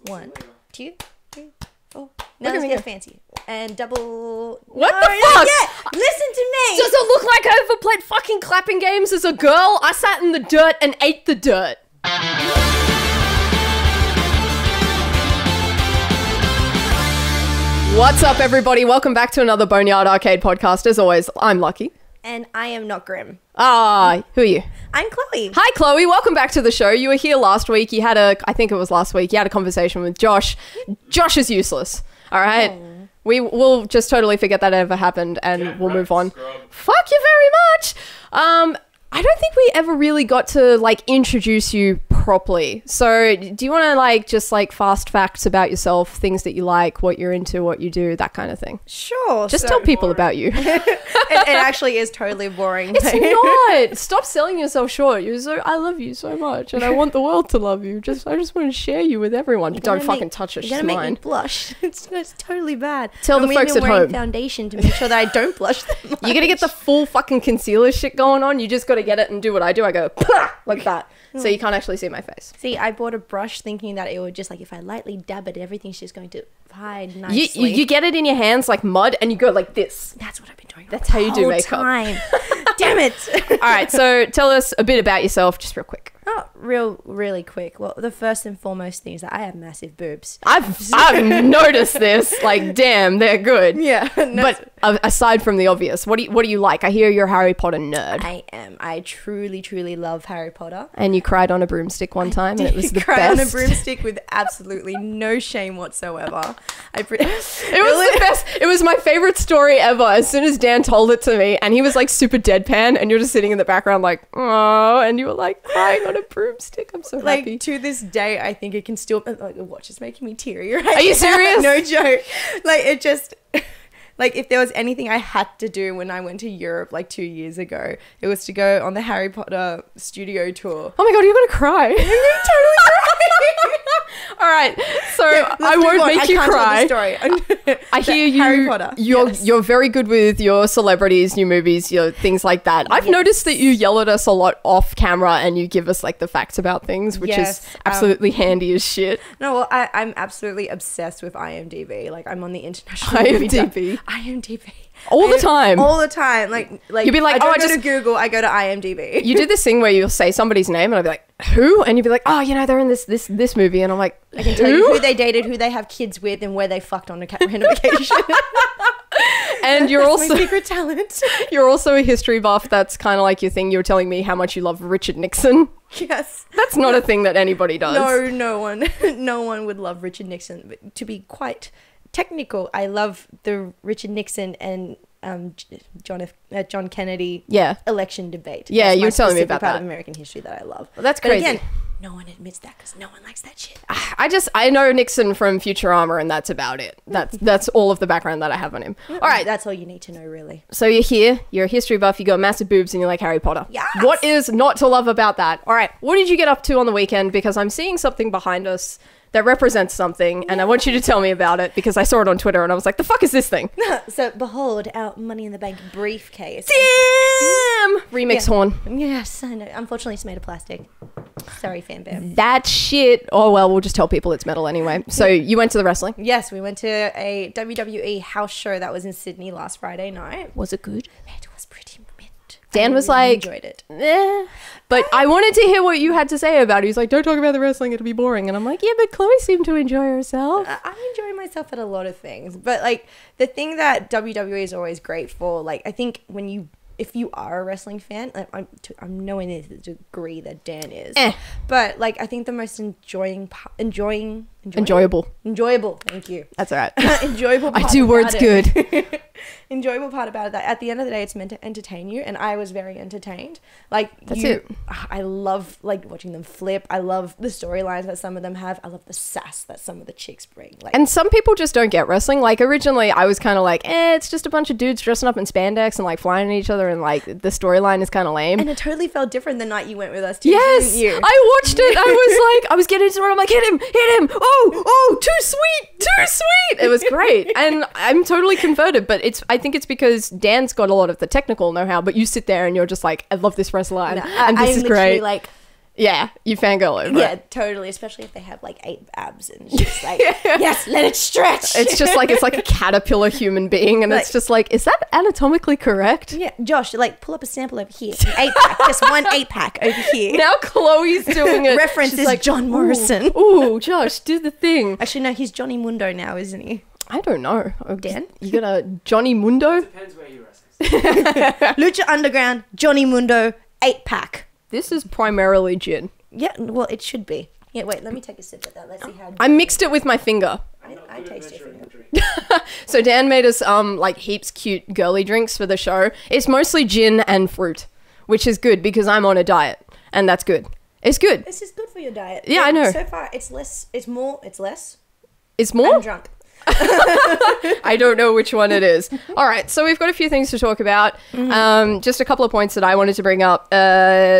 1, 2, 3, 4. Now let's get fancy. And double... What the fuck? Yeah, listen to me! Does it look like I ever played fucking clapping games as a girl? I sat in the dirt and ate the dirt. What's up, everybody? Welcome back to another Boneyard Arcade podcast. As always, I'm Lucky. And I am not Grim. Who are you? I'm Chloe. Hi, Chloe. Welcome back to the show. You were here last week. You had I think it was last week, you had a conversation with Josh. Josh is useless. All right? Oh. We'll just totally forget that ever happened and we'll move on. Fuck you very much. I don't think we ever really got to like introduce you properly. So do you want to just fast facts about yourself, things that you like, what you're into, what you do, that kind of thing? Sure. Just tell people about you. It actually is totally boring. It's not. Stop selling yourself short. I love you so much and I want the world to love you. I just want to share you with everyone. Don't fucking touch it. You're going to make me blush. It's totally bad. Tell the folks at home. Foundation to make sure that I don't blush that much. You're going to get the full fucking concealer shit going on. You just got to get it and do what I do. I go like that. So you can't actually see my face. See, I bought a brush thinking that it would just if I lightly dab it, everything's just going to hide nicely. You get it in your hands like mud and you go like this. That's what I've been doing. That's how you do makeup. Damn it. All right, so tell us a bit about yourself, just real quick. Oh, really quick. Well, the first and foremost thing is that I have massive boobs. I've noticed this. Like, damn, they're good. Yeah. But aside from the obvious, what do you like? I hear you're a Harry Potter nerd. I am. I truly love Harry Potter. And you cried on a broomstick one time, and it was the cried best. On a broomstick with absolutely no shame whatsoever. It was the best. It was my favorite story ever. As soon as Dan told it to me, and he was like super deadpan, and you're just sitting in the background like, oh, and you were like crying on a broomstick. I'm so happy. To this day, I think it can still the watch is making me teary right Are you serious? No joke. It just if there was anything I had to do when I went to Europe 2 years ago, it was to go on the Harry Potter studio tour. Oh my god, you're gonna cry. I'm gonna totally cry. All right, so I won't make you cry. I hear you. Harry Potter. You're very good with your celebrities, new movies, your things like that. I've noticed that you yell at us a lot off camera and you give us the facts about things, which is absolutely handy as shit. No, well, I'm absolutely obsessed with IMDb. I'm on the international IMDb. All the time. You'd be like, I don't go to Google, I go to IMDb. You do this thing where you'll say somebody's name and I'll be like, who? And you'd be like, oh, they're in this movie. And I'm like, I can tell you who they dated, who they have kids with, and where they fucked on a random vacation. And you're also my secret talent. You're also a history buff. That's kind of like your thing. You were telling me how much you love Richard Nixon. Yes. That's not a thing that anybody does. No one would love Richard Nixon. But to be quite technical, I love the Richard Nixon and John Kennedy election debate. Yeah, you were telling me about part that. Of American history that I love. Well, that's crazy. But again, no one admits that because no one likes that shit. I know Nixon from Futurama and that's about it. That's all of the background that I have on him. All right. That's all you need to know, really. So you're here, you're a history buff, you got massive boobs and you like Harry Potter. Yes! What is not to love about that? All right, what did you get up to on the weekend? Because I'm seeing something behind us that represents something, and I want you to tell me about it because I saw it on Twitter and I was like, the fuck is this thing? So, behold, our Money in the Bank briefcase. Damn! Remix horn. Yes, I know. Unfortunately, it's made of plastic. Sorry, fan bam. That shit. Oh, well, we'll just tell people it's metal anyway. So, you went to the wrestling? Yes, we went to a WWE house show that was in Sydney last Friday night. Was it good? It was pretty mint. Dan was like, enjoyed it. But I wanted to hear what you had to say about it. He's like, don't talk about the wrestling, it'll be boring. And I'm like, yeah, but Chloe seemed to enjoy herself. I enjoy myself at a lot of things. But the thing that WWE is always great for, I think if you are a wrestling fan, I'm nowhere near the degree that Dan is. But I think the most enjoyable. Thank you. That's all right. Enjoyable. I do words good. Enjoyable part about it that at the end of the day it's meant to entertain you, and I was very entertained. That's it. I love watching them flip. I love the storylines that some of them have. I love the sass that some of the chicks bring. And some people just don't get wrestling. Originally I was kind of like, it's just a bunch of dudes dressing up in spandex and flying at each other, and the storyline is kind of lame. And it totally felt different the night you went with us too. Yes, didn't you? I watched it. I was getting into it. I'm like, hit him. Oh, too sweet. It was great. And I'm totally converted, but I think it's because Dan's got a lot of the technical know-how, but you sit there and you're just like, I love this wrestler and this is great. Yeah, you fangirl over Yeah, it. totally. Especially if they have like 8 abs and it's just like, yes, let it stretch. It's just like, it's like a caterpillar human being, and it's just like, is that anatomically correct? Yeah, Josh, like pull up a sample over here. An 8-pack, just one 8-pack over here. Now Chloe's doing it. References She's like, John Morrison. Ooh, Josh, do the thing. Actually, no, he's Johnny Mundo now, isn't he? I don't know. Dan? You got a Johnny Mundo? Depends where you wrestles. Lucha Underground, Johnny Mundo, 8-pack. This is primarily gin. Yeah, well, it should be. Yeah, wait, let me take a sip of that. Let's see how. I mixed it with my finger. I taste your finger. So Dan made us like heaps cute girly drinks for the show. It's mostly gin and fruit, which is good because I'm on a diet, and that's good. It's good. This is good for your diet. Yeah, I know. So far, it's less. It's more. It's less. It's more? I'm drunk. I don't know which one it is. All right, so we've got a few things to talk about. Just a couple of points that I wanted to bring up.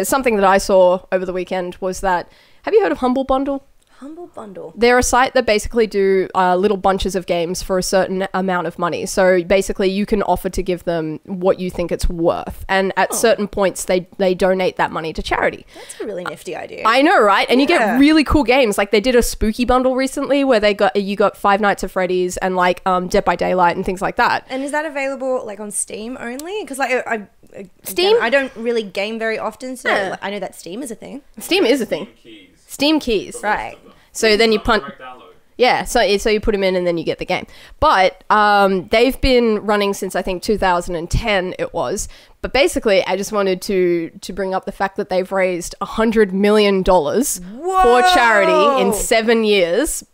Something that I saw over the weekend was that, have you heard of Humble Bundle? Humble Bundle. They're a site that basically do little bunches of games for a certain amount of money. So basically you can offer to give them what you think it's worth. And at certain points, they donate that money to charity. That's a really nifty idea. I know, right? And you Yeah. get really cool games. Like they did a spooky bundle recently where you got Five Nights at Freddy's and like Dead by Daylight and things like that. And is that available like on Steam only? Because like Steam? again, I don't really game very often, so Yeah. like, I know that Steam is a thing. Steam is a thing. Steam keys. Right. So then you punt. Direct download. Yeah, so you put them in and then you get the game. But they've been running since I think 2010 it was. But basically, I just wanted to bring up the fact that they've raised $100 million for charity in 7 years,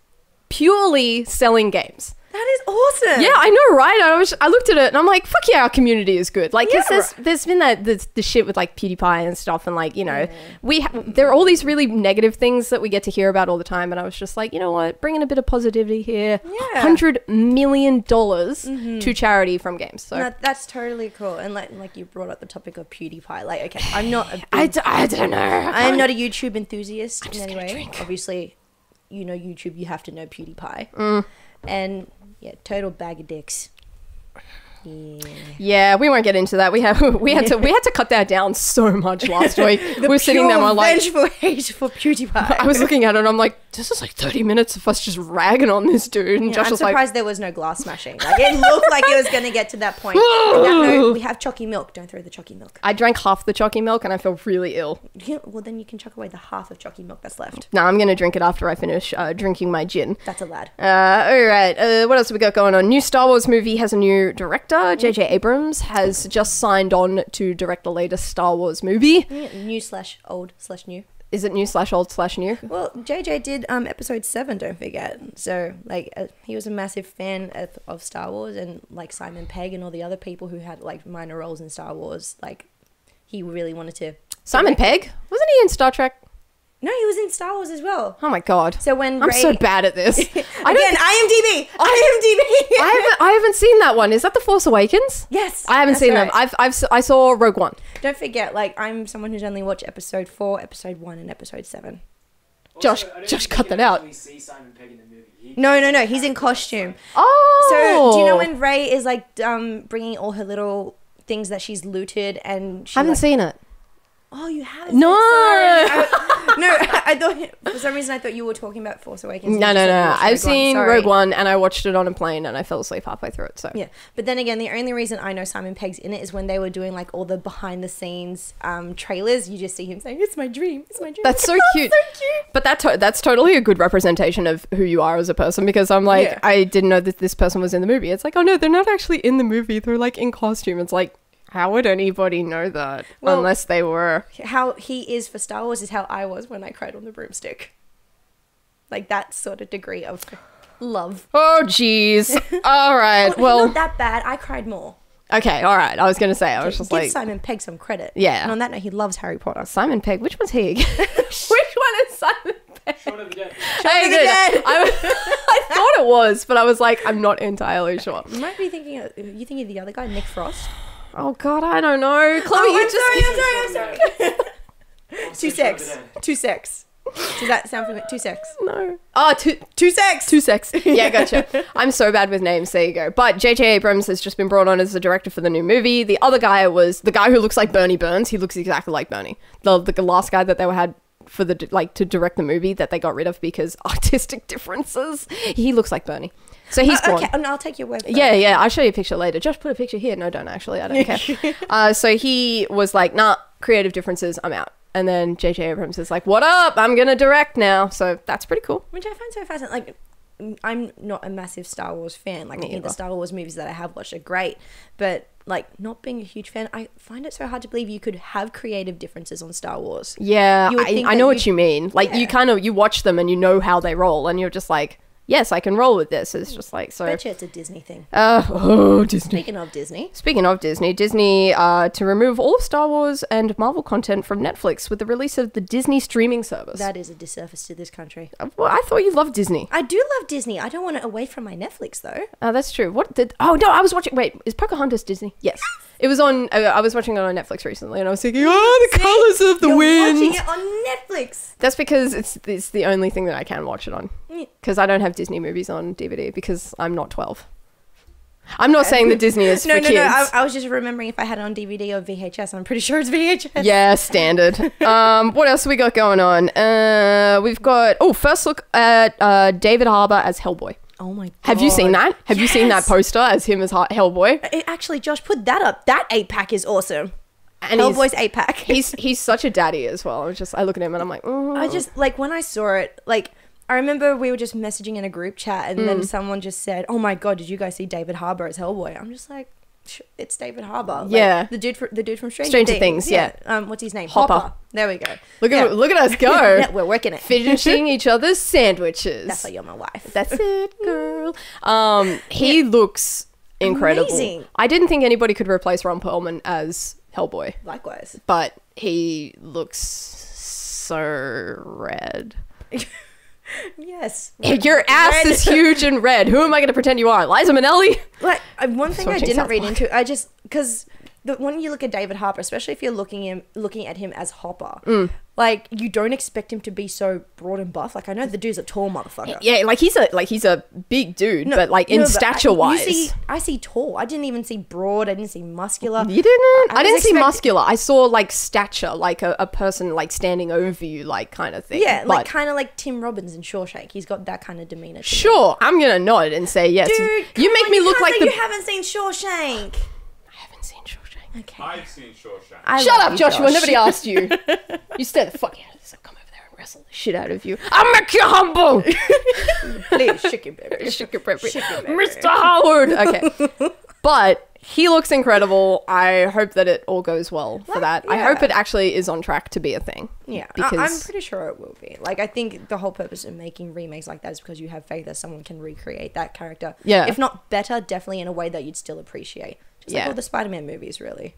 purely selling games. That is awesome. Yeah, I know, right? I looked at it and I'm like, fuck yeah, our community is good. Like, 'cause Yeah, there's been the shit with like PewDiePie and stuff, and like, you know, there are all these really negative things that we get to hear about all the time, and I was just like, you know what, bringing a bit of positivity here. Yeah. $100 million to charity from games. So No, that's totally cool. And like you brought up the topic of PewDiePie. Like, okay, I'm not a big, I don't know. I am not a YouTube enthusiast in any gonna way. drink. Obviously, you know YouTube, you have to know PewDiePie. And yeah, total bag of dicks. Yeah. Yeah, we won't get into that. We had to cut that down so much last week. We were sitting there and we're like, vengeful hate for PewDiePie. I was looking at it and I'm like, this is like 30 minutes of us just ragging on this dude. And Yeah, Josh I'm was like, surprised there was no glass smashing. Like it looked like it was going to get to that point. On that note, we have chalky milk. Don't throw the chalky milk. I drank half the chalky milk and I feel really ill. Yeah, well, then you can chuck away the half of chalky milk that's left. No, I'm going to drink it after I finish drinking my gin. That's a lad. All right. What else have we got going on? New Star Wars movie has a new director. J.J. Abrams has just signed on to direct the latest Star Wars movie. Yeah, new/old/new. Is it new/old/new? Well, JJ did episode 7, don't forget. So, like, he was a massive fan of Star Wars, and, like, Simon Pegg and all the other people who had, like, minor roles in Star Wars, like, he really wanted to... Simon Pegg? Wasn't he in Star Trek? No, he was in Star Wars as well. Oh my god. So when I'm Rey... so bad at this. Again, IMDb! I haven't seen that one. Is that The Force Awakens? Yes. I haven't that's seen right. them. I saw Rogue One. Don't forget, like, I'm someone who's only watched episode 4, episode 1, and episode 7. Josh- I don't Josh, think cut you can that out. actually see Simon Pegg in the movie. No, he's in costume. Oh. So, do you know when Rey is, like, bringing all her little things that she's looted and she... I haven't like, seen it. Oh, you haven't? No. I thought... For some reason, I thought you were talking about Force Awakens. No. I've seen Sorry. Rogue One and I watched it on a plane and I fell asleep halfway through it. So Yeah, but then again, the only reason I know Simon Pegg's in it is when they were doing, like, all the behind-the-scenes trailers. You just see him saying, "It's my dream. It's my dream." that's so cute. So cute. But that's totally a good representation of who you are as a person, because I'm like, Yeah. I didn't know that this person was in the movie. It's like, oh no, they're not actually in the movie. They're like in costume. It's like, how would anybody know that Well- unless they were? How he is for Star Wars is how I was when I cried on the broomstick. Like, that sort of degree of love. Oh jeez. All right. Well, Well, not that bad. I cried more. okay. All right. I was gonna say, I was just Give like, Simon Pegg some credit. Yeah. And on that note, he loves Harry Potter. Simon Pegg. Which one's he? Which one is Simon Pegg? Shaun of the Dead. Hey, of the good. Dead. I thought it was, but I was like, I'm not entirely sure. You might be thinking, you thinking of the other guy, Nick Frost? Oh God, I don't know. Chloe, Oh, you I'm just sorry. Also Two Shaun of the sex. Dead. Two sex. Does that sound familiar? Two sex. no. Oh, Two sex. two sex. Yeah, gotcha. I'm so bad with names. There you go. But J.J. Abrams has just been brought on as the director for the new movie. The other guy was the guy who looks like Bernie Burns. He looks exactly like Bernie. The last guy that they had for the like to direct the movie that they got rid of because artistic differences. He looks like Bernie. So he's gone. Okay, no, I'll take your word for it. Yeah, I'll show you a picture later. Just put a picture here. No, don't actually. I don't care. So he was like, nah, creative differences, I'm out. And then J.J. Abrams is like, what up? I'm going to direct now. So that's pretty cool. Which I find so fascinating. Like, I'm not a massive Star Wars fan. Like, I think the Star Wars movies that I have watched are great. But, like, not being a huge fan, I find it so hard to believe you could have creative differences on Star Wars. Yeah, I know what you mean. Like, you watch them and you know how they roll. And you're just like, yes, I can roll with this. It's just like, so. I bet you it's a Disney thing. Disney. Speaking of Disney, Disney to remove all of Star Wars and Marvel content from Netflix with the release of the Disney streaming service. that is a disservice to this country. Well, I thought you loved Disney. I do love Disney. I don't want it away from my Netflix, though. That's true. Oh, no, I was watching. Wait, is Pocahontas Disney? Yes. It was on. I was watching it on Netflix recently, and I was thinking, the colors of the wind. Watching it on Netflix. That's because it's the only thing that I can watch it on. Because I don't have Disney movies on DVD because I'm not 12. I'm not saying that Disney is for kids. No. I was just remembering if I had it on DVD or VHS. I'm pretty sure it's VHS. Yeah, standard. What else have we got going on? We've got first look at David Harbour as Hellboy. Oh my god. Have you seen that? Have you seen that poster as him as Hellboy? Actually, Josh, put that up. That 8-pack is awesome. And Hellboy's 8-pack. He's such a daddy as well. I look at him and I'm like, I just, like, when I saw it, like, I remember we were just messaging in a group chat and then someone just said, oh my god, did you guys see David Harbour as Hellboy? I'm just like, it's David Harbour. Yeah. Like, the dude from Stranger Things. Yeah. What's his name? Hopper. There we go. Look at us go. Yeah, we're working it. Finishing each other's sandwiches. That's why you're my wife. That's it, girl. He looks incredible. Amazing. I didn't think anybody could replace Ron Perlman as Hellboy. Likewise. But he looks so red. Yes. Your ass is huge and red. Who am I going to pretend you are? Liza Minnelli? Like, one thing I Switching didn't South read Park. into, I just, because when you look at David Harbour, especially if you're looking at him as Hopper, like, you don't expect him to be so broad and buff. Like, I know the dude's a tall motherfucker. Yeah, he's a big dude, but in stature wise. I see tall. I didn't even see broad. I didn't see muscular. You didn't? I didn't see expect- muscular. I saw like stature, like a person like standing over you, like kind of thing. Yeah, like But- kind of like Tim Robbins in Shawshank. He's got that kind of demeanor. To him. Sure, I'm gonna nod and say yes. Dude, you make me look like you the. haven't seen Shawshank. I haven't seen Shawshank. Okay. I've seen Shawshank. Shut love up, you, Joshua. Josh. Nobody asked you. You stay the fuck out of this. I'll come over there and wrestle the shit out of you. I'll make you humble. Please, shake your baby. Shake your baby. Shake your baby. Mr. Howard. Okay. But he looks incredible. I hope that it all goes well for that. I yeah. hope it actually is on track to be a thing. Yeah, Because I'm pretty sure it will be. Like, I think the whole purpose of making remakes like that is because you have faith that someone can recreate that character. Yeah. If not better, definitely in a way that you'd still appreciate. Just like Yeah. all the Spider-Man movies, really.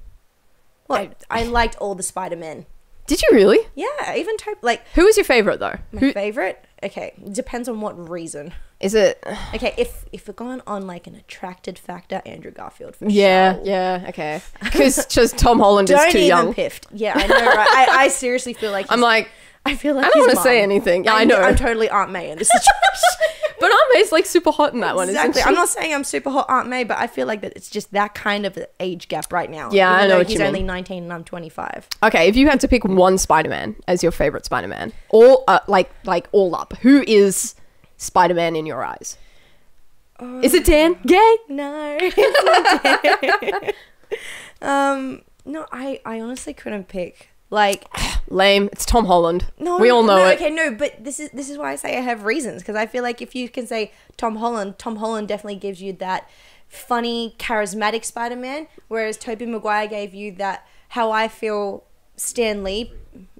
Well, I liked all the Spider-Men. Did you really? Yeah, even like Who was your favorite though? my favorite. Okay, depends on what reason. Is it? Okay, if we're going on like an attracted factor, Andrew Garfield for Yeah, sure. yeah, okay. Because just Tom Holland is Don't too even young. piffed. Yeah, I know, right? I seriously feel like I'm like, I feel like I don't his want to say mum. anything. Yeah, I know. I'm totally Aunt May in this situation. But Aunt May's like super hot in that one, Exactly. isn't I'm she? not saying I'm super hot Aunt May, but I feel like that it's just that kind of age gap right now. Yeah, I Even know though what he's you only mean. 19 and I'm 25. Okay, if you had to pick one Spider-Man as your favorite Spider-Man, all like all up, who is Spider-Man in your eyes? Is it Dan? Gay? No. It's not Dan. No, I honestly couldn't pick. Like, Lame. It's Tom Holland. no, We all know it. Okay, no, but this is why I say I have reasons, because I feel like if you can say Tom Holland definitely gives you that funny, charismatic Spider-Man, whereas Tobey Maguire gave you that how I feel Stan Lee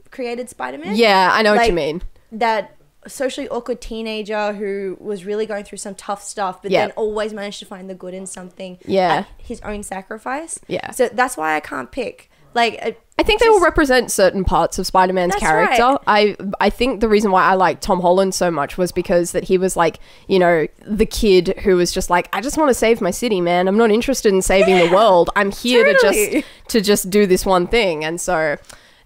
created Spider-Man. Yeah, I know what you Like, mean. That socially awkward teenager who was really going through some tough stuff, but Yeah. then always managed to find the good in something. Yeah. At his own sacrifice. Yeah. So that's why I can't pick. Like, I think they all represent certain parts of Spider-Man's That's character. right. I think the reason why I liked Tom Holland so much was because that he was like, you know, the kid who was just like, I just want to save my city, man. I'm not interested in saving the world. I'm here Totally. to just do this one thing. And so,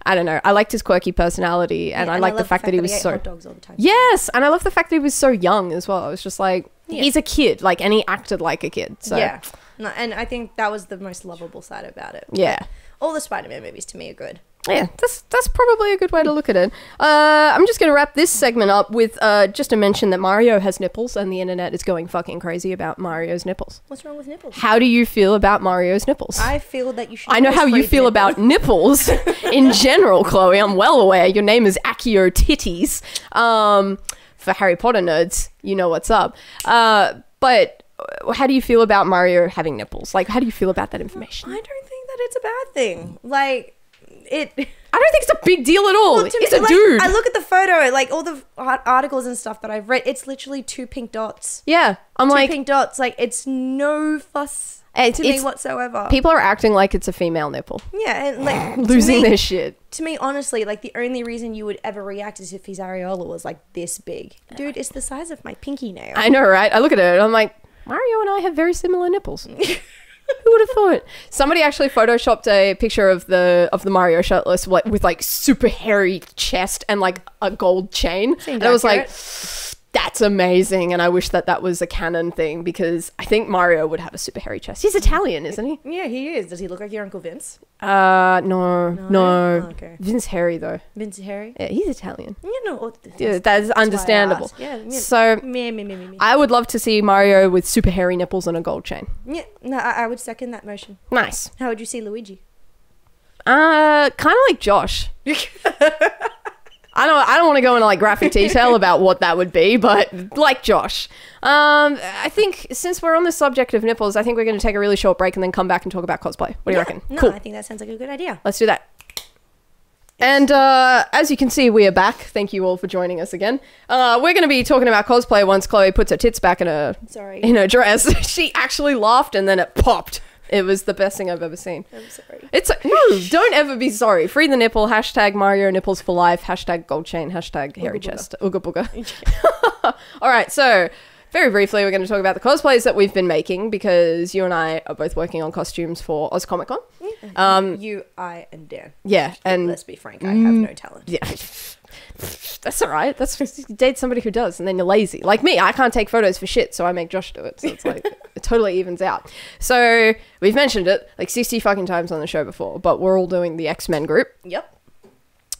I don't know. I liked his quirky personality, and I liked the fact that he was ate so. hot dogs all the time. Yes, and I love the fact that he was so young as well. I was just like, he's a kid, like, and he acted like a kid. So Yeah. No, and I think that was the most lovable side about it. yeah. All the Spider-Man movies to me are good. Yeah, that's probably a good way to look at it. I'm just going to wrap this segment up with just to mention that Mario has nipples and the internet is going fucking crazy about Mario's nipples. What's wrong with nipples? How do you feel about Mario's nipples? I feel that you should. I know how you feel about nipples in general, Chloe. I'm well aware. Your name is Accio Titties. For Harry Potter nerds, you know what's up. But how do you feel about Mario having nipples? Like, how do you feel about that information? I don't think that it's a bad thing. Like, I don't think it's a big deal at all. Well, it's a dude. I look at the photo, like all the articles and stuff that I've read. It's literally 2 pink dots. Yeah, I'm two like pink dots. Like, it's no fuss to me whatsoever. People are acting like it's a female nipple. Yeah, and like losing their shit. To me, honestly, like the only reason you would ever react is if his areola was like this big. Dude, it's the size of my pinky nail. I know, right? I look at it and I'm like, Mario and I have very similar nipples. Who would have thought? Somebody actually photoshopped a picture of the Mario shirtless with like super hairy chest and like a gold chain. Seems and I was like, accurate. that's amazing. And I wish that was a canon thing because I think Mario would have a super hairy chest. He's Italian, isn't he? Yeah, he is. Does he look like your Uncle Vince? No. Oh, okay. Vince hairy though. Vince Harry? Yeah, he's Italian. Yeah, no. Yeah, that's understandable. Yeah, So me. I would love to see Mario with super hairy nipples and a gold chain. Yeah, no, I would second that motion. Nice. How would you see Luigi? Kind of like Josh. I don't want to go into like graphic detail about what that would be, but like Josh. I think since we're on the subject of nipples, I think we're going to take a really short break and then come back and talk about cosplay. What do you reckon? No, Cool. I think that sounds like a good idea. Let's do that. And as you can see, we are back. Thank you all for joining us again. We're going to be talking about cosplay once Chloe puts her tits back in her dress. She actually laughed and then it popped. It was the best thing I've ever seen. I'm sorry. No, don't ever be sorry. Free the nipple. Hashtag Mario nipples for life. Hashtag gold chain. Hashtag hairy chest. Ooga booga. All right, so very briefly, we're going to talk about the cosplays that we've been making because you and I are both working on costumes for Oz Comic Con. You, I, and Dan. Yeah, and let's be frank, I have no talent. yeah. That's all right. That's just you date somebody who does, and then you're lazy. Like me, I can't take photos for shit, so I make Josh do it. So it's like it totally evens out. So we've mentioned it like 60 fucking times on the show before, but we're all doing the X-Men group. Yep.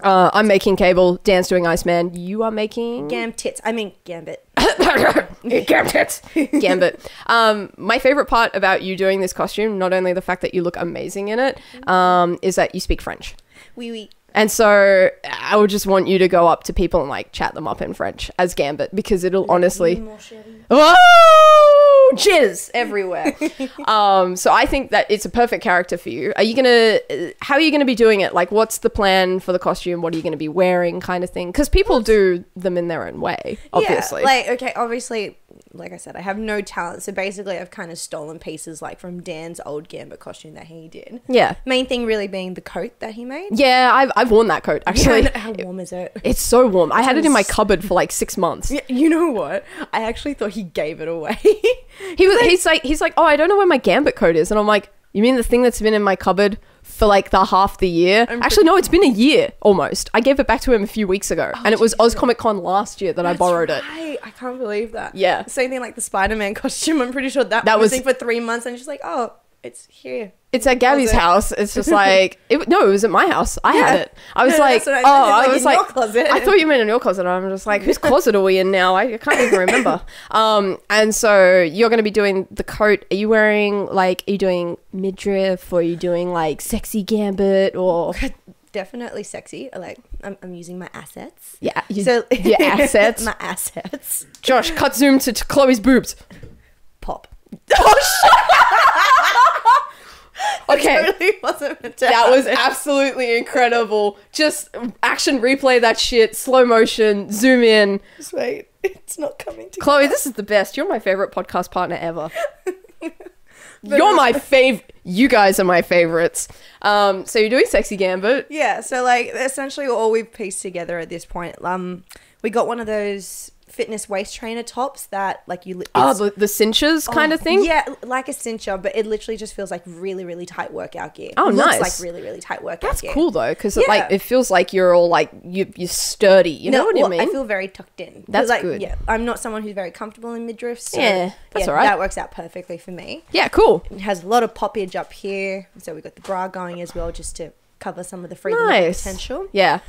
I'm making Cable. Dan's doing Iceman. You are making Gambit. Gambit. My favorite part about you doing this costume, not only the fact that you look amazing in it, is that you speak French. Oui. And so I would just want you to go up to people and like chat them up in French as Gambit because it'll honestly... Oh, jizz everywhere. So I think that it's a perfect character for you. How are you gonna be doing it? Like, what's the plan for the costume? What are you gonna be wearing, kind of thing? Because people do them in their own way, obviously. Yeah, like, okay, obviously, like I said, I have no talent. So basically, I've kind of stolen pieces like from Dan's old Gambit costume that he did. Yeah. Main thing really being the coat that he made. Yeah, I've worn that coat actually. Yeah, how warm is it? It's so warm. I had it in my cupboard for like 6 months. Yeah, you know what? I actually thought he gave it away. He's like, oh, I don't know where my Gambit coat is, and I'm like, you mean the thing that's been in my cupboard for like the half the year? Actually, no, it's been a year almost. I gave it back to him a few weeks ago, and it was Oz Comic Con last year that I borrowed it. I can't believe that. Yeah. Same thing like the Spider-Man costume. I'm pretty sure that was missing for 3 months, and she's like, oh, it's here. It's at Gabby's house. It's just like, it was at my house. I had it. I was like, that's what I was like, your closet. I thought you meant in your closet. I'm just like, whose closet are we in now? I can't even remember. And so you're going to be doing the coat. Are you doing midriff, or are you doing like sexy Gambit, or? Definitely sexy. Like, I'm using my assets. Yeah. Your assets. My assets. Josh, cut zoom to Chloe's boobs. Pop. Oh, shit. Okay, Totally wasn't meant to that was happen. absolutely incredible. Just action replay that shit, slow motion, zoom in. Just wait, it's not coming together. Chloe, this is the best. You're my favorite podcast partner ever. You're my favorite. You guys are my favorites. So you're doing Sexy Gambit. Yeah, so like essentially all we've pieced together at this point. We got one of those fitness waist trainer tops that like you the cinchers kind of thing. Yeah, like a cincher, but it literally just feels like really, really tight workout gear. Oh, it nice. looks like really, really tight workout That's gear. cool though, because Yeah. it feels like you're all like you're sturdy. You know what I mean? I feel very tucked in. That's like, good. Yeah, I'm not someone who's very comfortable in midriff. So Yeah, that's all right. That works out perfectly for me. Yeah, cool. It has a lot of poppage up here, so we've got the bra going as well, just to cover some of the free delivery potential. Yeah.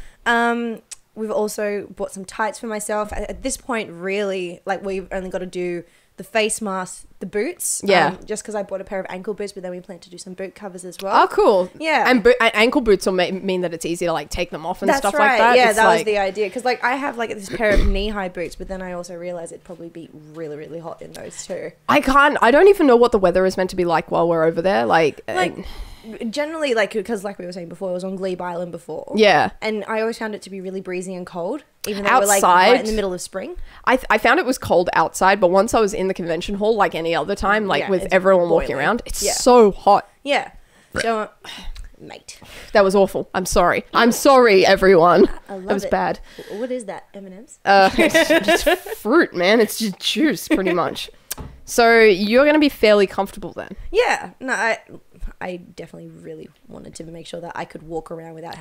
We've also bought some tights for myself. At this point, really, like, we've only got to do the face mask, the boots. Yeah. Just because I bought a pair of ankle boots, but then we plan to do some boot covers as well. Oh, cool. Yeah. And ankle boots will mean that it's easy to like take them off and stuff like that. Yeah, It's that was like, the idea. Because like I have like this pair of knee-high boots, but then I also realized it'd probably be really, really hot in those too. I don't even know what the weather is meant to be like while we're over there. Like generally, like, because like we were saying before, I was on Glebe Island before. Yeah. And I always found it to be really breezy and cold, even though we're like Outside, right in the middle of spring. I found it was cold outside, but once I was in the convention hall, like any other time, like with everyone walking around, it's so hot. Yeah. So, mate. That was awful. I'm sorry. I'm sorry, everyone. I love that was it. bad. What is that? M&M's? It's just fruit, man. It's just juice, pretty much. So you're going to be fairly comfortable then? Yeah. No, I definitely really wanted to make sure that I could walk around without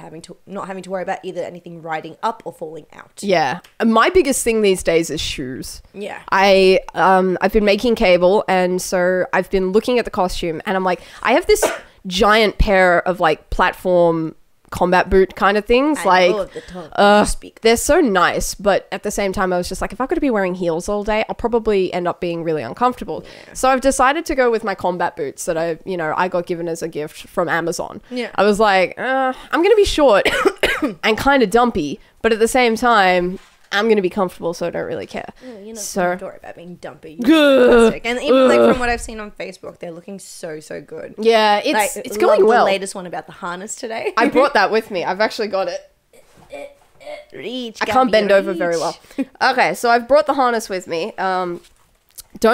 not having to worry about either anything riding up or falling out. Yeah. My biggest thing these days is shoes. Yeah. I've been making cable, and so I've been looking at the costume, and I'm like, I have this giant pair of like platform combat boot kind of things. They're so nice, but at the same time I was just like, if I could be wearing heels all day, I'll probably end up being really uncomfortable. So I've decided to go with my combat boots that I got given as a gift from Amazon. I was like, I'm gonna be short and kind of dumpy, but at the same time I'm going to be comfortable, so I don't really care. You're not so don't worry about being dumpy. And even like from what I've seen on Facebook, they're looking so good. Yeah, it's going well. The latest one about the harness today. I brought that with me. I've actually got it. I can't bend over very well. Okay, so I've brought the harness with me. Don't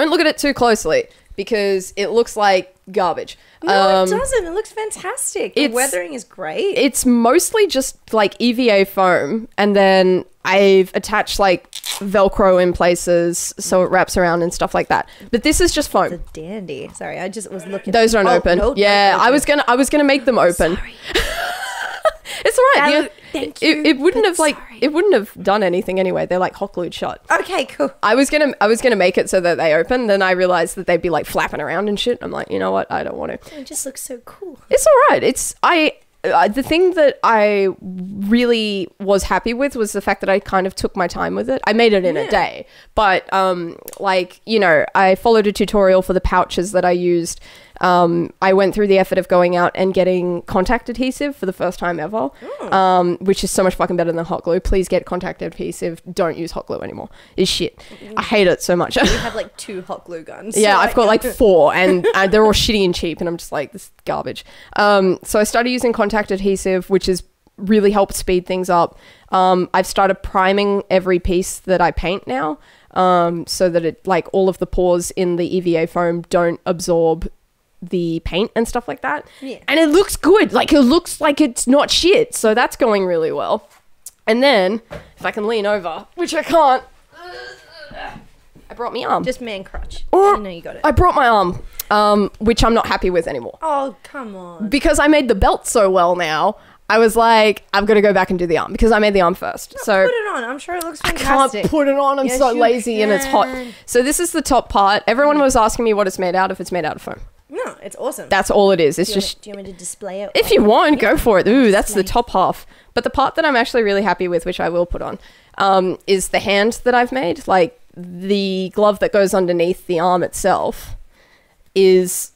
look at it too closely because it looks like garbage. No, it doesn't. It looks fantastic. The weathering is great. It's mostly just like EVA foam, and then I've attached like Velcro in places so it wraps around and stuff like that. But this is just foam. It's a dandy. Sorry, I just was looking. Those don't open. No, yeah, no, I was gonna make them open. Sorry. It's all right. Thank you. It wouldn't have done anything anyway. They're like hot glued shut. Okay, cool. I was gonna make it so that they open. Then I realized that they'd be like flapping around and shit. I'm like, you know what? I don't want to. It just looks so cool. It's all right. The thing that I really was happy with was the fact that I kind of took my time with it. I made it in a day, but I followed a tutorial for the pouches that I used. I went through the effort of going out and getting contact adhesive for the first time ever, which is so much fucking better than hot glue. Please get contact adhesive. Don't use hot glue anymore. It's shit. I hate it so much. We have like 2 hot glue guns. Yeah, I've got like 4 and they're all shitty and cheap, and I'm just like, this is garbage. So I started using contact adhesive, which has really helped speed things up. I've started priming every piece that I paint now, so that it like all of the pores in the EVA foam don't absorb the paint and stuff like that. Yeah. And it looks good. Like it looks like it's not shit. So that's going really well. And then if I can lean over, which I can't, I brought my arm. Just man crutch. I know you got it. I brought my arm, which I'm not happy with anymore. Oh, come on. Because I made the belt so well now, I was like, I'm going to go back and do the arm because I made the arm first. No, so put it on. I'm sure it looks fantastic. I can't put it on. I'm so lazy and it's hot. So this is the top part. Everyone was asking me what it's made out of. It's made out of foam. No, it's awesome. That's all it is. Do you want me to display it? If you want, go for it. Ooh, that's the top half. But the part that I'm actually really happy with, which I will put on, is the hand that I've made. Like the glove that goes underneath the arm itself is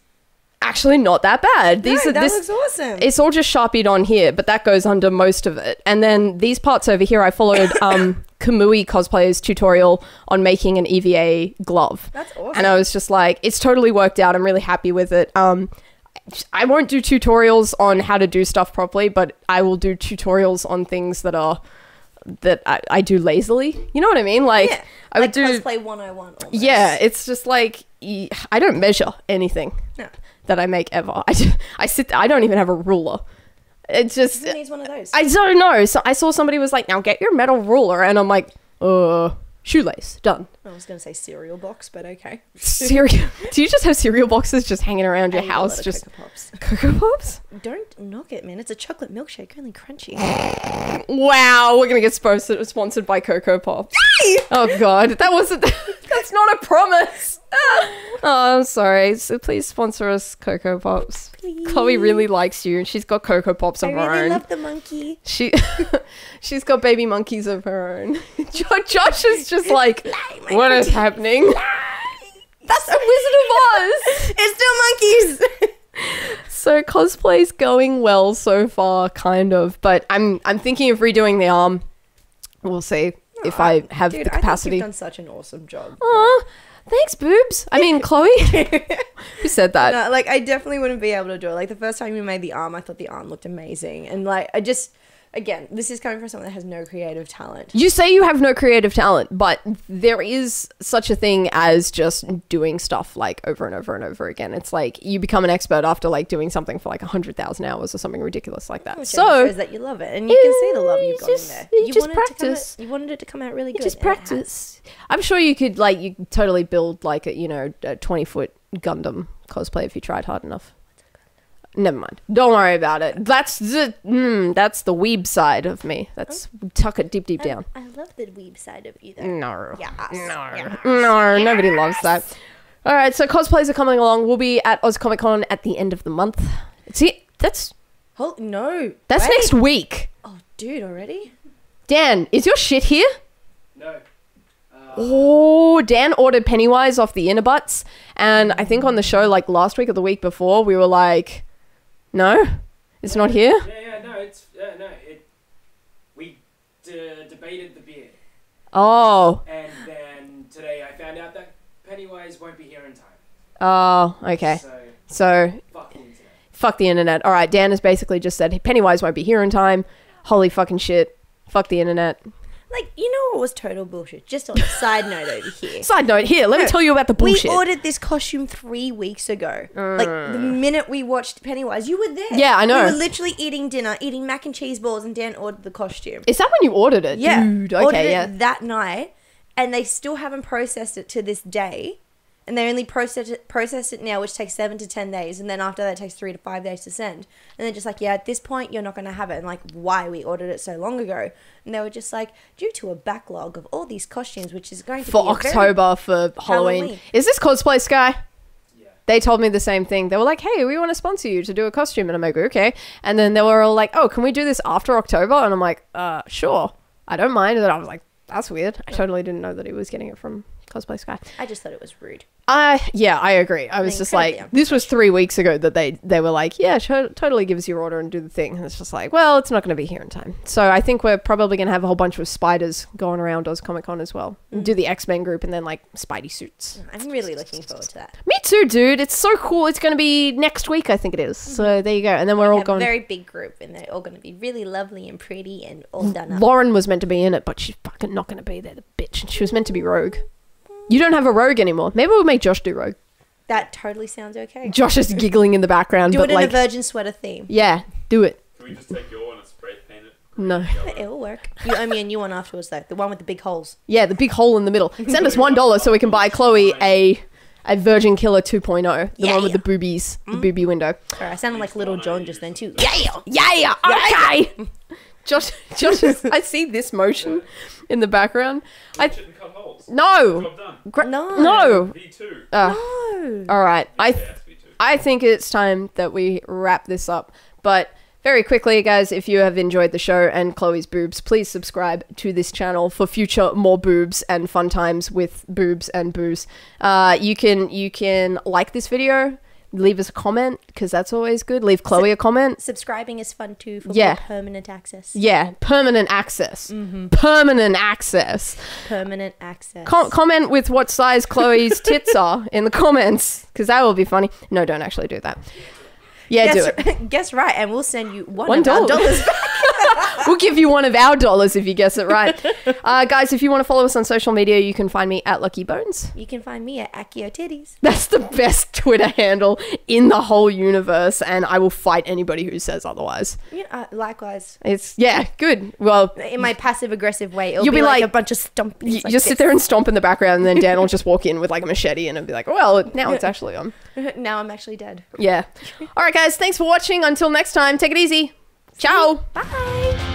actually not that bad. That looks awesome. It's all just Sharpied on here, but that goes under most of it. And then these parts over here, I followed Kamui Cosplay's tutorial on making an EVA glove. That's awesome. And I was just like, it's totally worked out. I'm really happy with it. I won't do tutorials on how to do stuff properly, but I will do tutorials on things that I do lazily. You know what I mean? Like, yeah, I would do cosplay 101 almost. Yeah, it's just like I don't measure anything that I make ever. I don't even have a ruler. It just who needs one of those? I don't know. So I saw somebody was like, now get your metal ruler, and I'm like, shoelace done. I was gonna say cereal box, but okay. Cereal? Do you just have cereal boxes just hanging around your house? Just Cocoa Pops. Cocoa Pops? Don't knock it, man. It's a chocolate milkshake, really crunchy. Wow, we're gonna get sponsored by Cocoa Pops. Yay! Oh god, that's not a promise. Oh, I'm sorry. So please sponsor us, Cocoa Pops. Please. Chloe really likes you, and she's got Cocoa Pops of I her really own. love the monkey. She's got baby monkeys of her own. Josh is just like, my what is pretty happening? That's a Wizard of Oz. It's still monkeys. So cosplay's going well so far, kind of. But I'm thinking of redoing the arm. We'll see if I have the capacity. I think you've done such an awesome job. Aw, thanks, boobs. I mean, Chloe. Who said that? No, like I definitely wouldn't be able to do it. Like the first time you made the arm, I thought the arm looked amazing, and like I just. Again, this is coming from someone that has no creative talent. You say you have no creative talent, but there is such a thing as just doing stuff like over and over and over again. It's like you become an expert after like doing something for like 100,000 hours or something ridiculous like that. Which So shows that you love it, and you can see the love you've got in there. you just wanted practice. You wanted it to come out really good. just and it has. practice. I'm sure you could totally build like a 20-foot Gundam cosplay if you tried hard enough. Never mind. Don't worry about it. That's the weeb side of me. That's tuck it deep down. I love the weeb side of you, though. No. Yes. No, nobody loves that. All right, so cosplays are coming along. We'll be at Oz Comic Con at the end of the month. See, that's No. Wait. Next week. Oh, dude, already? Dan, is your shit here? No. Oh, Dan ordered Pennywise off the Inner Butts, and I think on the show like last week or the week before, we were like, no, it's not here. We debated the beer, Oh, and then today I found out that Pennywise won't be here in time. oh, okay. So Fuck the internet. fuck the internet. All right, Dan has basically just said Pennywise won't be here in time. Holy fucking shit. Fuck the internet. Like, you know what was total bullshit? Just on a side note over here. Side note, here, let me tell you about the bullshit. We ordered this costume 3 weeks ago. Like, the minute we watched Pennywise, you were there. Yeah, I know. We were literally eating dinner, eating mac and cheese balls, and Dan ordered the costume. Is that when you ordered it? Yeah. Dude, Ordered okay, it yeah. that night, and they still haven't processed it to this day. And they only process it now, which takes 7 to 10 days. And then after that, it takes 3 to 5 days to send. And they're just like, yeah, at this point, you're not going to have it. And like, why? We ordered it so long ago. And they were just like, due to a backlog of all these costumes, which is going to For be October, for Halloween. Is this Cosplay Sky? Yeah. They told me the same thing. They were like, hey, we want to sponsor you to do a costume. And I'm like, okay. And then they were all like, oh, can we do this after October? And I'm like, sure. I don't mind. And I was like, that's weird. I totally didn't know that he was getting it from Cosplay Sky. I just thought it was rude. Yeah, I agree. I was just like, this was 3 weeks ago that they were like, yeah, totally give us your order and do the thing. And it's just like, well, it's not going to be here in time. So I think we're probably going to have a whole bunch of spiders going around Oz Comic Con as well. Do the X-Men group and then like Spidey suits. I'm really looking forward to that. Me too, dude. It's so cool. It's going to be next week, I think it is. So there you go. And then we're all Have going. a very big group, and they're all going to be really lovely and pretty and all done up. Lauren was meant to be in it, but she's fucking not going to be there, the bitch. She was meant to be Rogue. You don't have a Rogue anymore. Maybe we'll make Josh do Rogue. That totally sounds okay. Josh is giggling in the background. Do but it in like, a Virgin sweater theme. yeah, do it. Can we just take your one and spray paint it? No. It will work. You owe me a new one afterwards, though. The one with the big holes. Yeah, the big hole in the middle. Send us $1 so we can buy Chloe a Virgin Killer 2.0. The one with the boobies. The boobie window. Sorry, I sounded like Little John just then, too. Yeah, okay. Josh is, I see this motion in the background. Shouldn't cut holes. No. Job done. No. V2. No. All right. Yes, V2. I think it's time that we wrap this up. But very quickly, guys, if you have enjoyed the show and Chloe's boobs, please subscribe to this channel for future more boobs and fun times with boobs and booze. You can like this video, leave us a comment because that's always good. Leave Chloe a comment. Subscribing is fun, too, for Yeah. more permanent access. Yeah, permanent access. Permanent access. Permanent access. Comment with what size Chloe's tits are in the comments because that will be funny. No, don't actually do that. Yeah, do it. Guess right, and we'll send you $1. $1 back. We'll give you one of our dollars if you guess it right. Guys, if you want to follow us on social media, you can find me at Lucky Bones. You can find me at Akio Titties. That's the best Twitter handle in the whole universe, and I will fight anybody who says otherwise. Yeah, likewise. It's, yeah, good. Well, In my passive-aggressive way, it'll You'll be be like like- a bunch of stomping. you like just sit this. there and stomp in the background, and then Dan will just walk in with like a machete and it'll be like, well, now it's actually on. Now I'm actually dead. Yeah. All right, guys, thanks for watching. Until next time, take it easy. Ciao. Bye.